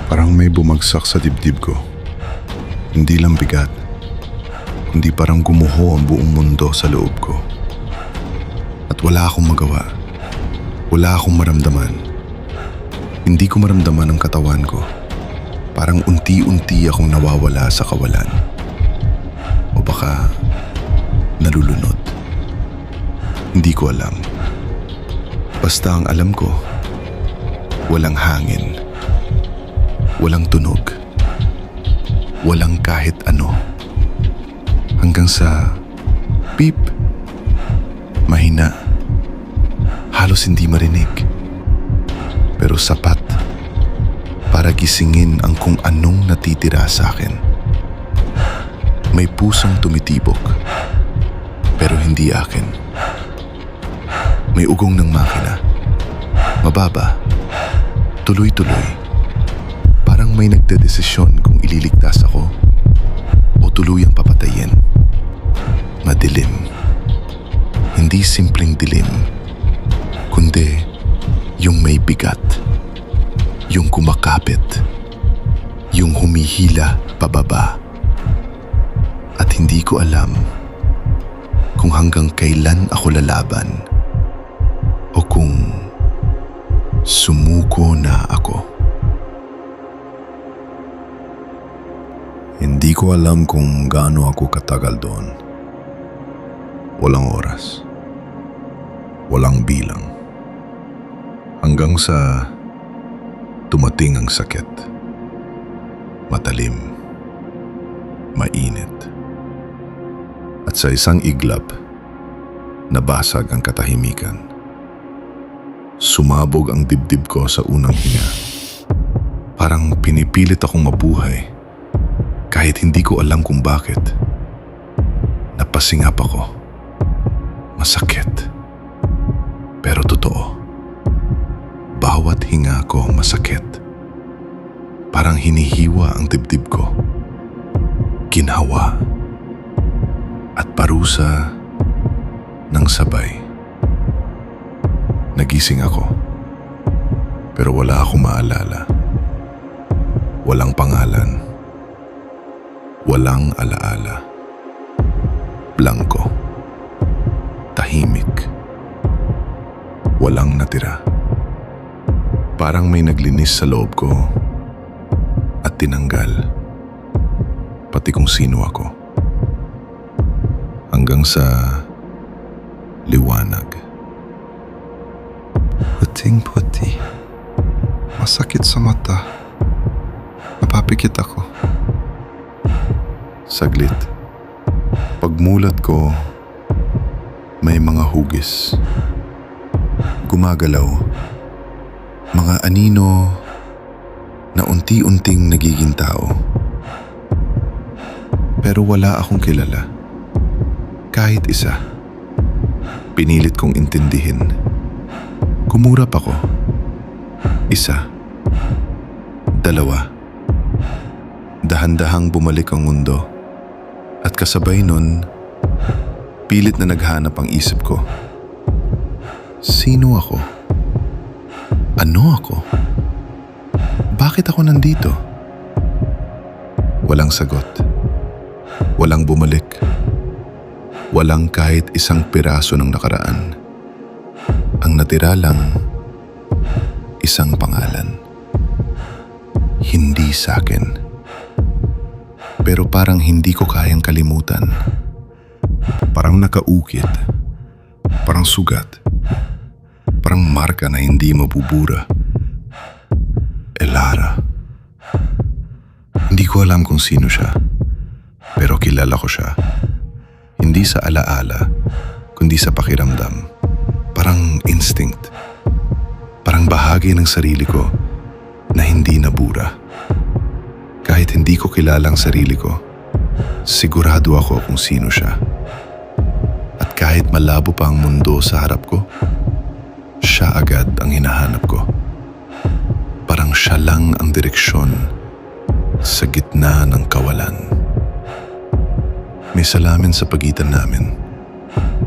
Parang may bumagsak sa dibdib ko. Hindi lang bigat, kundi parang gumuho ang buong mundo sa loob ko. At wala akong magawa. Wala akong maramdaman. Hindi ko maramdaman ang katawan ko. Parang unti-unti akong nawawala sa kawalan. O baka nalulunod. Hindi ko alam. Basta ang alam ko, walang hangin. Walang tunog. Walang kahit ano. Hanggang sa beep. Mahina. Halos hindi marinig. Pero sapat para gisingin ang kung anong natitira sa akin. May pusong tumitibok, pero hindi akin. May ugong ng makina. Mababa. Tuloy-tuloy. Parang may nagdedesisyon kung ililigtas ako o tuluyang papatayin. Madilim. Hindi simpleng dilim, kundi yung may bigat, yung kumakapit, yung humihila pababa. At hindi ko alam kung hanggang kailan ako lalaban o kung sumuko na ako. Hindi ko alam kung gaano ako katagal doon. Walang oras. Walang bilang. Hanggang sa tumating ang sakit. Matalim. Mainit. At sa isang iglap, nabasag ang katahimikan. Sumabog ang dibdib ko sa unang hinga. Parang pinipilit akong mabuhay. Kahit hindi ko alam kung bakit. Napasingap ako. Masakit. Pero totoo. Bawat hinga ko masakit. Parang hinihiwa ang dibdib ko. Ginhawa. At parusa ng sabay. Nagising ako. Pero wala akong maalala. Walang pangalan. Walang alaala. Blanko. Tahimik. Walang natira. Parang may naglinis sa loob ko at tinanggal pati kung sino ako. Hanggang sa liwanag. Puting-puti. Masakit sa mata. Napapikit ako. Saglit. Pagmulat ko, may mga hugis. Gumagalaw. Mga anino na unti-unting nagiging tao. Pero wala akong kilala. Kahit isa. Pinilit kong intindihin. Kumurap ako. Isa. Dalawa. Dahan-dahang bumalik ang mundo. At kasabay nun, pilit na naghanap ang isip ko. Sino ako? Ano ako? Bakit ako nandito? Walang sagot. Walang bumalik. Walang kahit isang piraso ng nakaraan. Ang natira lang, isang pangalan. Hindi sa akin. Pero parang hindi ko kayang kalimutan. Parang nakaukit. Parang sugat. Parang marka na hindi mabubura. Elara. Hindi ko alam kung sino siya. Pero kilala ko siya. Hindi sa alaala, kundi sa pakiramdam. Parang instinct. Parang bahagi ng sarili ko na hindi nabura. Kahit hindi ko kilalang sarili ko, sigurado ako kung sino siya. At kahit malabo pa ang mundo sa harap ko, siya agad ang hinahanap ko. Parang siya lang ang direksyon sa gitna ng kawalan. May salamin sa pagitan namin.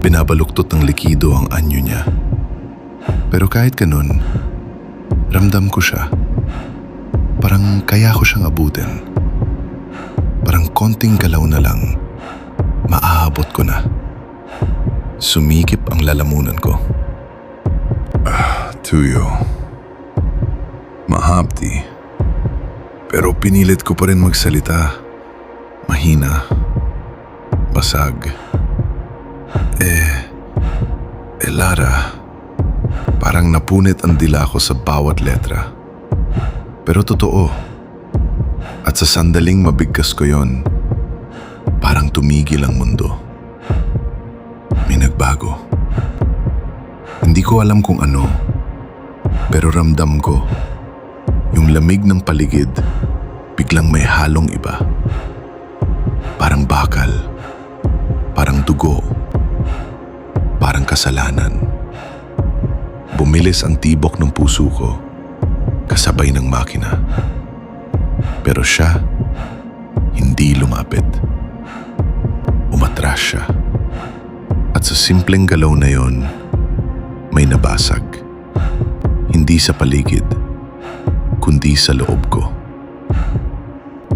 Binabaluktot ng likido ang anyo niya. Pero kahit ganun, ramdam ko siya. Parang kaya ko siyang abutin. Parang konting galaw na lang, maaabot ko na. Sumikip ang lalamunan ko. Tuyo. Mahapdi. Pero pinilit ko pa rin magsalita. Mahina. Basag. Lara, parang napunit ang dila ko sa bawat letra. Pero totoo. At sa sandaling mabigkas ko yon, parang tumigil ang mundo. May nagbago. Hindi ko alam kung ano, pero ramdam ko, yung lamig ng paligid, biglang may halong iba. Parang bakal, parang dugo, parang kasalanan. Bumilis ang tibok ng puso ko, kasabay ng makina. Pero siya, hindi lumapit. Umatras siya. At sa simpleng galaw na yon, may nabasag. Hindi sa paligid, kundi sa loob ko.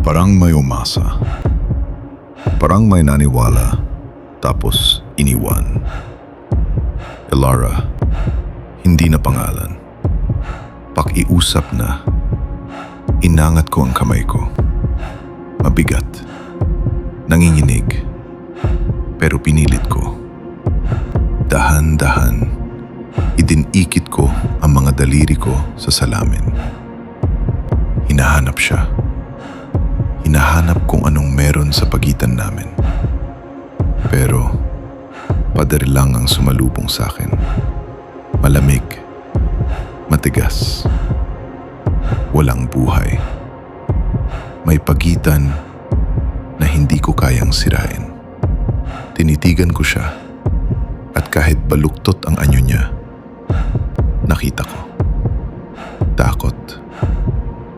Parang may umasa. Parang may naniwala, tapos iniwan. Elara, hindi na pangalan. Pakiusap na. Inangat ko ang kamay ko. Mabigat. Nanginginig. Pero pinilit ko. Dahan-dahan, idinikit ko ang mga daliri ko sa salamin. Hinahanap siya. Hinahanap kung anong meron sa pagitan namin. Pero, pader lang ang sumalubong sa akin. Malamig. Matigas. Walang buhay. May pagitan na hindi ko kayang sirain. Tinitigan ko siya at kahit baluktot ang anyo niya, nakita ko. Takot,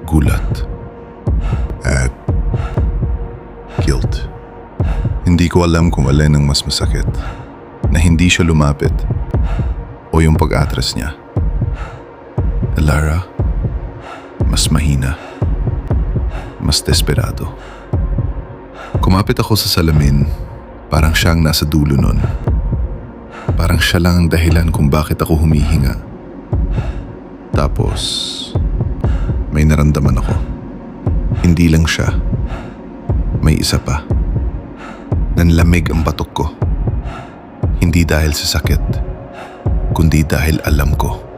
gulat, at guilt. Hindi ko alam kung alin ang mas masakit, na hindi siya lumapit o yung pag-atras niya. Lara, mas mahina, mas desperado. Kumapit ako sa salamin, parang siyang nasa dulo nun. Parang siya lang ang dahilan kung bakit ako humihinga. Tapos, may naramdaman ako. Hindi lang siya, may isa pa. Nanlamig ang batok ko. Hindi dahil sa sakit, kundi dahil alam ko.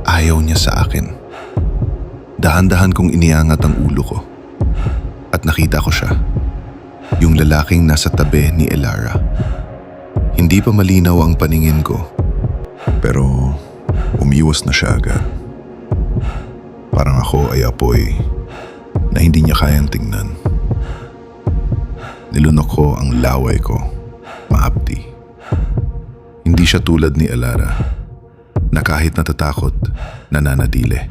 Ayaw niya sa akin. Dahan-dahan kong iniangat ang ulo ko. At nakita ko siya. Yung lalaking nasa tabi ni Elara. Hindi pa malinaw ang paningin ko. Pero umiwas na siya agad. Parang ako ay apoy na hindi niya kayang tingnan. Nilunok ko ang laway ko. Maapti. Hindi siya tulad ni Elara na kahit natatakot, nananatili.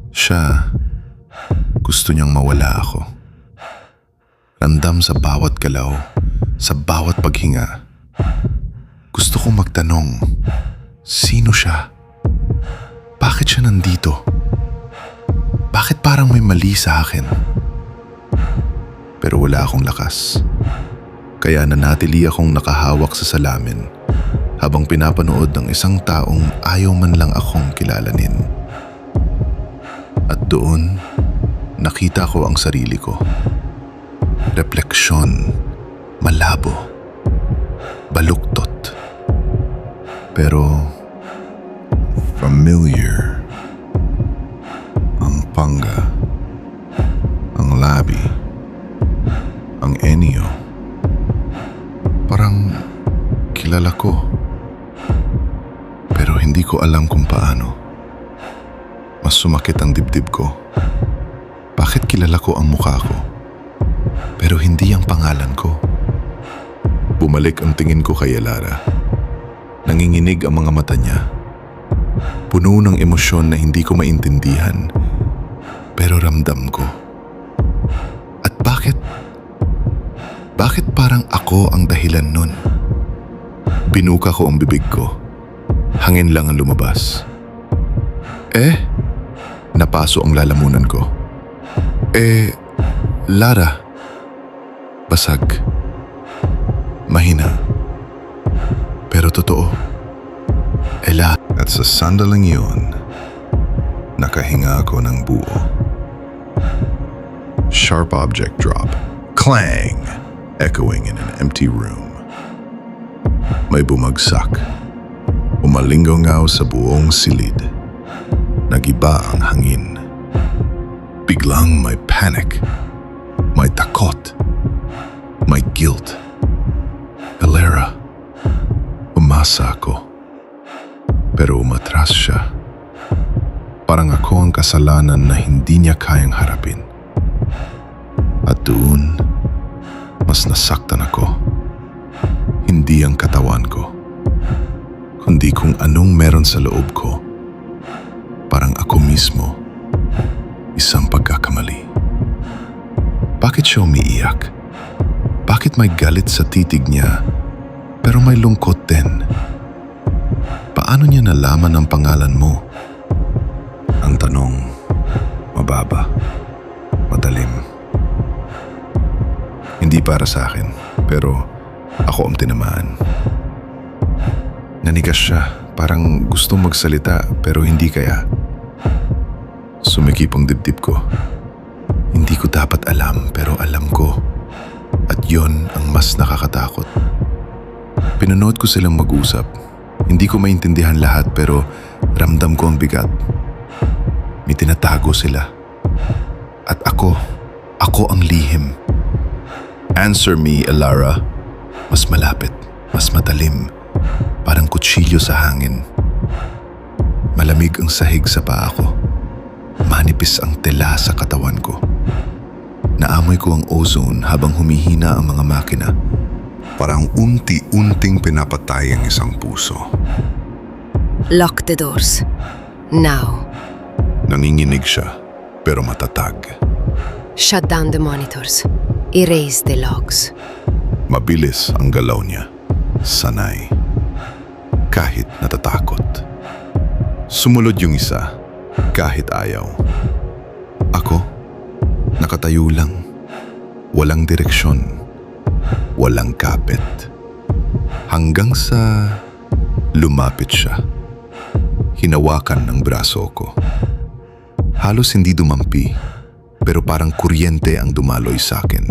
Siya, gusto niyang mawala ako. Ramdam sa bawat galaw, sa bawat paghinga. Gusto kong magtanong, sino siya? Bakit siya nandito? Bakit parang may mali sa akin? Pero wala akong lakas. Kaya nanatili akong nakahawak sa salamin habang pinapanood ng isang taong ayaw man lang akong kilalanin. At doon, nakita ko ang sarili ko. Refleksyon, malabo, baluktot. Pero familiar. Ang panga, ang labi, ang enyo. Parang kilala ko. Pero hindi ko alam kung paano. Mas sumakit ang dibdib ko. Bakit kilala ko ang mukha ko? Pero hindi ang pangalan ko. Bumalik ang tingin ko kay Elara. Nanginginig ang mga mata niya. Puno ng emosyon na hindi ko maintindihan. Pero ramdam ko. At bakit? Bakit parang ako ang dahilan nun? Binuka ko ang bibig ko. Hangin lang ang lumabas. Napaso ang lalamunan ko. Lara. Basag. Mahina. Pero totoo. Ela. At sa sandaling yun, nakahinga ako ng buo. Sharp object drop. Clang! Echoing in an empty room. May bumagsak. Umalingaw sa buong silid. Nagiba ang hangin. Biglang may panic. May takot. May guilt. Elara. Umasa ako. Pero umatras siya. Parang ako ang kasalanan na hindi niya kayang harapin. At doon, mas nasaktan ako. Hindi ang katawan ko, kundi kung anong meron sa loob ko. Parang ako mismo, isang pagkakamali. Bakit siya umiiyak? Bakit may galit sa titig niya, pero may lungkot din? Paano niya nalaman ang pangalan mo? Ang tanong, mababa, madalim. Hindi para sa akin, pero ako ang tinamaan. Nanigas siya, parang gustong magsalita pero hindi kaya. Sumikip ang dibdib ko. Hindi ko dapat alam pero alam ko. At yon ang mas nakakatakot. Pinanood ko silang mag-usap. Hindi ko maintindihan lahat pero ramdam ko ang bigat. May tinatago sila. At ako ang lihim. Answer me, Elara. Mas malapit, mas matalim. Parang kutsilyo sa hangin. Malamig ang sahig sa paa ko. Manipis ang tela sa katawan ko. Naamoy ko ang ozone habang humihina ang mga makina. Parang unti-unting pinapatay ang isang puso. Lock the doors. Now. Nanginginig siya, pero matatag. Shut down the monitors. Erase the logs. Mabilis ang galaw niya. Sanay. Kahit natatakot. Sumunod yung isa, kahit ayaw. Ako, nakatayo lang. Walang direksyon. Walang kapit. Hanggang sa lumapit siya. Hinawakan ng braso ko. Halos hindi dumampi, pero parang kuryente ang dumaloy sa akin.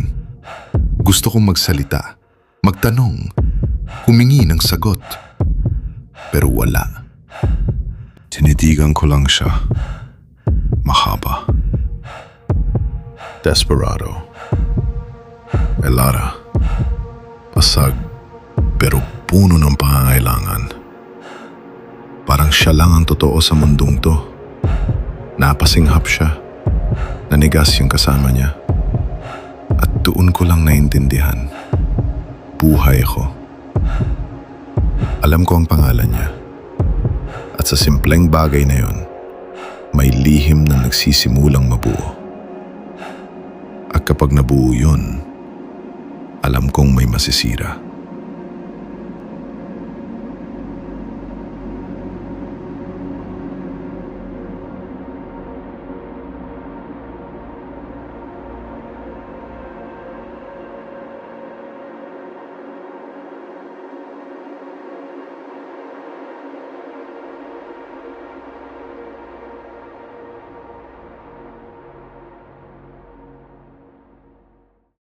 Gusto kong magsalita, magtanong, humingi ng sagot. Pero wala. Tinitigan ko lang siya. Mahaba. Desperado. Elara. Pasag, pero puno ng pangangailangan. Parang siya lang ang totoo sa mundong to. Napasinghap siya. Nanigas yung kasama niya. At doon ko lang naintindihan. Buhay ko. Alam ko ang pangalan niya. At sa simpleng bagay na yon, may lihim na nagsisimulang mabuo. At kapag nabuo yun, alam kong may masisira.